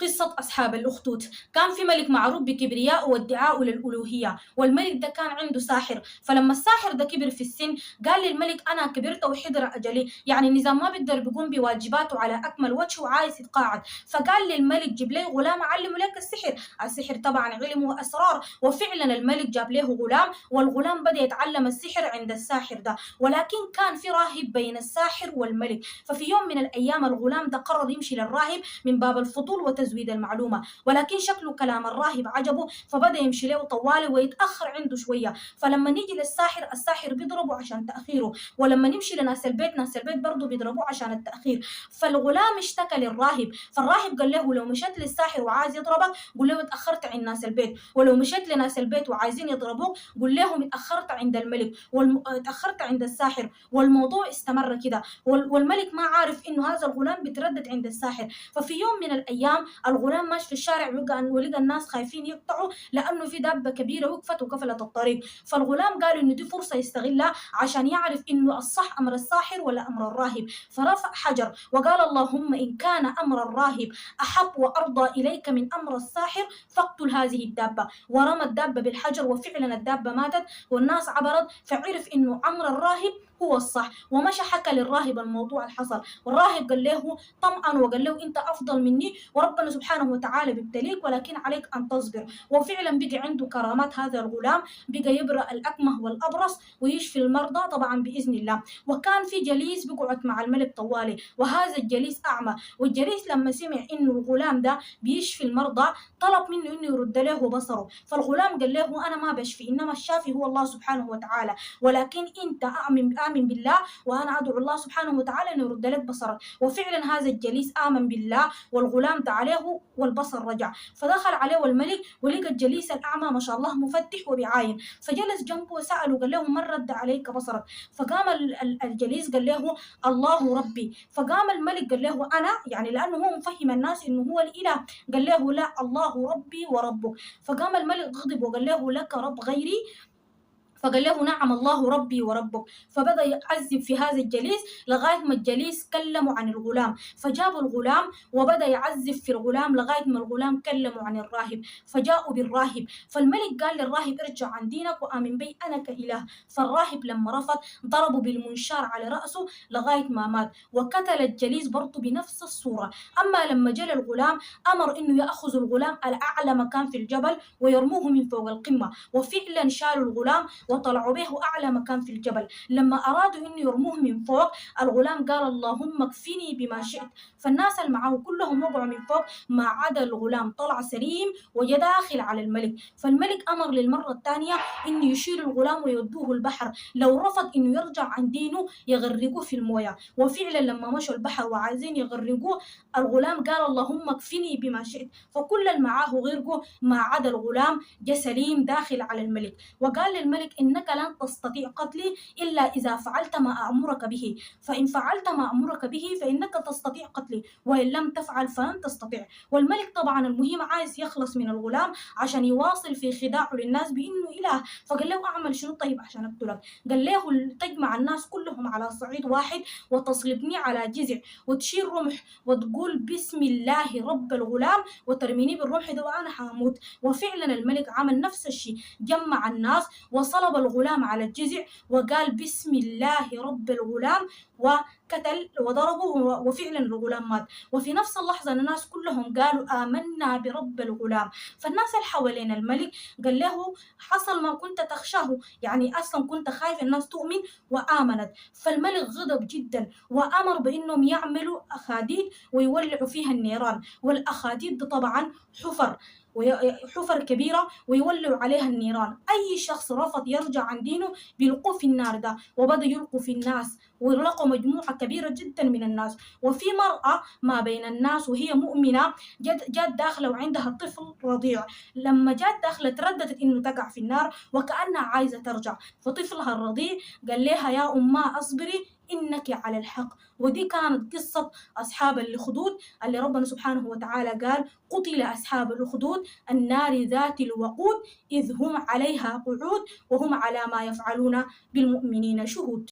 قصة أصحاب الأخدود. كان في ملك معروف بكبرياء وادعاء للألوهية، والملك ده كان عنده ساحر. فلما الساحر ده كبر في السن قال للملك أنا كبرت وحضر أجلي، يعني النظام ما بيقدر بيقوم بواجباته على أكمل وجه وعايز يتقاعد. فقال للملك جيب لي غلام أعلمه لك السحر. السحر طبعا علم وأسرار، وفعلا الملك جاب له غلام، والغلام بدأ يتعلم السحر عند الساحر ده. ولكن كان في راهب بين الساحر والملك. ففي يوم من الأيام الغلام ده قرر يمشي للراهب من باب الفضول وتزويد المعلومة، ولكن شكله كلام الراهب عجبه فبدأ يمشي له طوالي ويتأخر عنده شوية. فلما نيجي للساحر، الساحر بيضربه عشان تأخيره، ولما نمشي لناس البيت، ناس البيت برضه بيضربوه عشان التأخير. فالغلام اشتكى للراهب، فالراهب قال له لو مشيت للساحر وعايز يضربك قول له اتأخرت عند ناس البيت، ولو مشيت لناس البيت وعايزين يضربوك قول لهم اتأخرت عند الملك اتأخرت عند الساحر. والموضوع استمر كده، والملك ما عارف انه هذا الغلام بيتردد عند الساحر. ففي يوم من الايام الغلام ماشي في الشارع ولقى الناس خايفين يقطعوا لانه في دابه كبيره وقفت وقفلت الطريق. فالغلام قال انه دي فرصه يستغلها عشان يعرف انه الصح امر الساحر ولا امر الراهب. فرفع حجر وقال اللهم ان كان امر الراهب احب وارضى اليك من امر الساحر فاقتل هذه الدابه. ورمى الدابه بالحجر، وفعلا الدابه ماتت والناس عبرت. فعرف انه امر الراهب هو الصح، ومشى حكى للراهب الموضوع اللي حصل. والراهب قال له طمأن وقال له انت افضل مني وربنا سبحانه وتعالى بيبتليك، ولكن عليك ان تصبر. وفعلا بقى عنده كرامات هذا الغلام، بقى يبرأ الاكمه والابرص ويشفي المرضى طبعا باذن الله. وكان في جليس بيقعد مع الملك طوالي، وهذا الجليس اعمى. والجليس لما سمع انه الغلام ده بيشفي المرضى طلب منه انه يرد له بصره. فالغلام قال له انا ما بشفي، انما الشافي هو الله سبحانه وتعالى، ولكن انت آمن بالله وأنا أدعو الله سبحانه وتعالى أن يرد لك بصرك. وفعلا هذا الجليس آمن بالله والغلام دعا عليه والبصر رجع. فدخل عليه الملك ولقى الجليس الأعمى ما شاء الله مفتح وبيعاين، فجلس جنبه وسأله قال له من رد عليك بصرك؟ فقام الجليس قال له الله ربي. فقام الملك قال له أنا، يعني لأنه هو مفهم الناس إنه هو الإله، قال له لا الله ربي وربك. فقام الملك غضب وقال له لك رب غيري؟ فقال له نعم الله ربي وربك. فبدأ يعذب في هذا الجليس لغاية ما الجليس كلموا عن الغلام. فجابوا الغلام وبدأ يعذب في الغلام لغاية ما الغلام كلموا عن الراهب. فجاءوا بالراهب، فالملك قال للراهب ارجع عن دينك وآمن بي أنا كإله. فالراهب لما رفض ضربوا بالمنشار على رأسه لغاية ما مات، وقتل الجليس برضه بنفس الصورة. أما لما جاء الغلام أمر إنه يأخذ الغلام الأعلى مكان في الجبل ويرموه من فوق القمة، وفعلا شالوا الغلام وطلعوا به أعلى مكان في الجبل. لما أرادوا إنه يرموه من فوق الغلام قال اللهم اكفني بما شئت. فالناس اللي معه كلهم وقعوا من فوق ما عدا الغلام، طلع سليم وجا داخل على الملك. فالملك أمر للمرة الثانية إنه يشيل الغلام ويودوه البحر، لو رفض إنه يرجع عن دينه يغرقوه في المويه. وفعلا لما مشوا البحر وعايزين يغرقوه الغلام قال اللهم اكفني بما شئت. فكل اللي معاه غرقوا ما عدا الغلام، جا سليم داخل على الملك. وقال للملك إنك لن تستطيع قتلي إلا إذا فعلت ما أمرك به، فإن فعلت ما أمرك به فإنك تستطيع قتلي، وإن لم تفعل فلن تستطيع. والملك طبعا المهم عايز يخلص من الغلام عشان يواصل في خداعه للناس بإنه إله. فقال له أعمل شنو طيب عشان أقتلك؟ قال له تجمع الناس كلهم على صعيد واحد وتصلبني على جذع وتشيل رمح وتقول بسم الله رب الغلام وترميني بالرمح ده وأنا حاموت. وفعلا الملك عمل نفس الشيء، جمع الناس وصلب الغلام على الجذع وقال بسم الله رب الغلام وقتل وضربه، وفعلا الغلام مات. وفي نفس اللحظة الناس كلهم قالوا آمنا برب الغلام. فالناس اللي حوالين الملك قال له حصل ما كنت تخشاه، يعني أصلا كنت خايف الناس تؤمن وآمنت. فالملك غضب جدا وأمر بأنهم يعملوا أخاديد ويولعوا فيها النيران. والأخاديد طبعا حفر حفر كبيرة ويولعوا عليها النيران. أي شخص رفض يرجع عن دينه بيلقوه في النار ده. وبدأ يلقوا في الناس ولقوا مجموعة كبيرة جدا من الناس. وفي مرأة ما بين الناس وهي مؤمنة جات داخلة وعندها طفل رضيع. لما جات داخلة ترددت إنه تقع في النار وكأنها عايزة ترجع، فطفلها الرضيع قال لها يا أماه أصبري إنك على الحق. ودي كانت قصة أصحاب الأخدود اللي ربنا سبحانه وتعالى قال قتل أصحاب الأخدود النار ذات الوقود إذ هم عليها قعود وهم على ما يفعلون بالمؤمنين شهود.